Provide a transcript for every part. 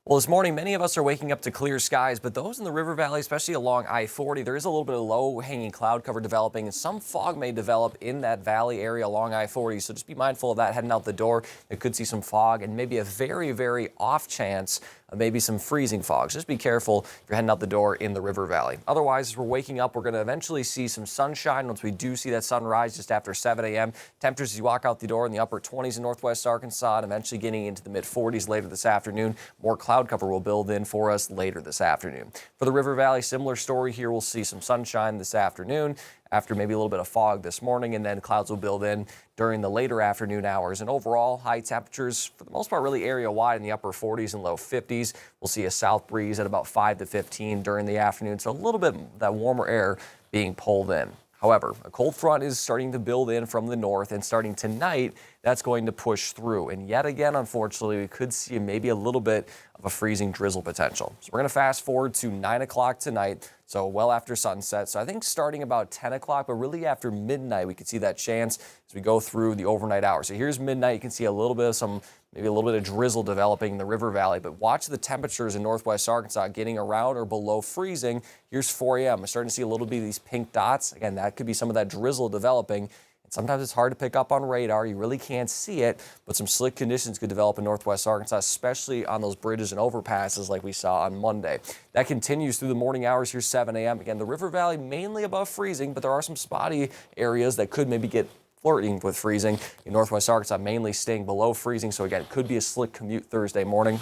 Well, this morning, many of us are waking up to clear skies, but those in the river valley, especially along I-40, there is a little bit of low-hanging cloud cover developing, and some fog may develop in that valley area along I-40. So just be mindful of that heading out the door. You could see some fog and maybe a very, very off chance of maybe some freezing fog. Just be careful if you're heading out the door in the river valley. Otherwise, as we're waking up, we're going to eventually see some sunshine once we do see that sunrise just after 7 a.m. Temperatures as you walk out the door in the upper 20s in northwest Arkansas and eventually getting into the mid 40s later this afternoon. More cloud cover will build in for us later this afternoon. For the river valley, similar story here. We'll see some sunshine this afternoon after maybe a little bit of fog this morning, and then clouds will build in during the later afternoon hours. And overall, high temperatures for the most part really area wide in the upper 40s and low 50s. We'll see a south breeze at about 5 to 15 during the afternoon, so a little bit that warmer air being pulled in. However, a cold front is starting to build in from the north, and starting tonight, that's going to push through. And yet again, unfortunately, we could see maybe a little bit of a freezing drizzle potential. So we're going to fast forward to 9 o'clock tonight, so well after sunset. So I think starting about 10 o'clock, but really after midnight, we could see that chance as we go through the overnight hours. So here's midnight. You can see a little bit of maybe a little bit of drizzle developing in the river valley, but watch the temperatures in northwest Arkansas getting around or below freezing. Here's 4 a.m. We're starting to see a little bit of these pink dots. Again, that could be some of that drizzle developing. And sometimes it's hard to pick up on radar. You really can't see it, but some slick conditions could develop in northwest Arkansas, especially on those bridges and overpasses like we saw on Monday. That continues through the morning hours. Here's 7 a.m. Again, the river valley mainly above freezing, but there are some spotty areas that could maybe get flirting with freezing. In northwest Arkansas, mainly staying below freezing. So again, it could be a slick commute Thursday morning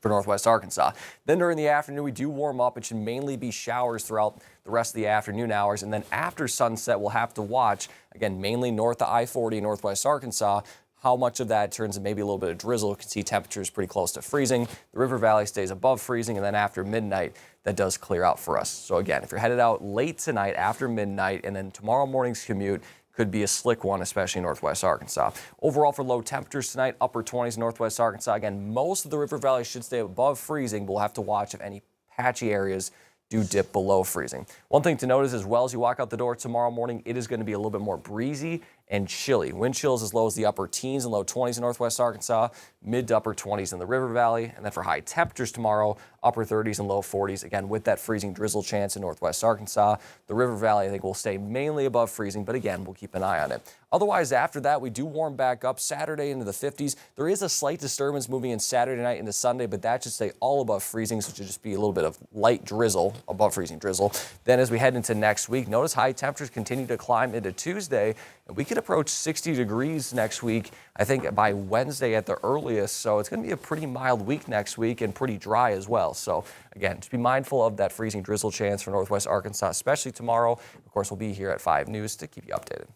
for northwest Arkansas. Then during the afternoon, we do warm up. It should mainly be showers throughout the rest of the afternoon hours. And then after sunset, we'll have to watch, again, mainly north of I-40 northwest Arkansas, how much of that turns into maybe a little bit of drizzle. You can see temperatures pretty close to freezing. The river valley stays above freezing, and then after midnight, that does clear out for us. So again, if you're headed out late tonight after midnight, and then tomorrow morning's commute could be a slick one, especially in northwest Arkansas. Overall, for low temperatures tonight, upper 20s in northwest Arkansas. Again, most of the river valley should stay above freezing, but we'll have to watch if any patchy areas do dip below freezing. One thing to notice as well as you walk out the door tomorrow morning, it is going to be a little bit more breezy and chilly. Wind chills as low as the upper teens and low 20s in northwest Arkansas, mid to upper 20s in the river valley. And then for high temperatures tomorrow, upper 30s and low 40s. Again, with that freezing drizzle chance in northwest Arkansas. The river valley, I think, will stay mainly above freezing, but again, we'll keep an eye on it. Otherwise, after that, we do warm back up Saturday into the 50s. There is a slight disturbance moving in Saturday night into Sunday, but that should stay all above freezing, so it should just be a little bit of light drizzle, above freezing drizzle. Then as we head into next week, notice high temperatures continue to climb into Tuesday, and we could approach 60 degrees next week, I think by Wednesday at the earliest. So it's going to be a pretty mild week next week and pretty dry as well. So again, just be mindful of that freezing drizzle chance for northwest Arkansas, especially tomorrow. Of course, we'll be here at 5 News to keep you updated.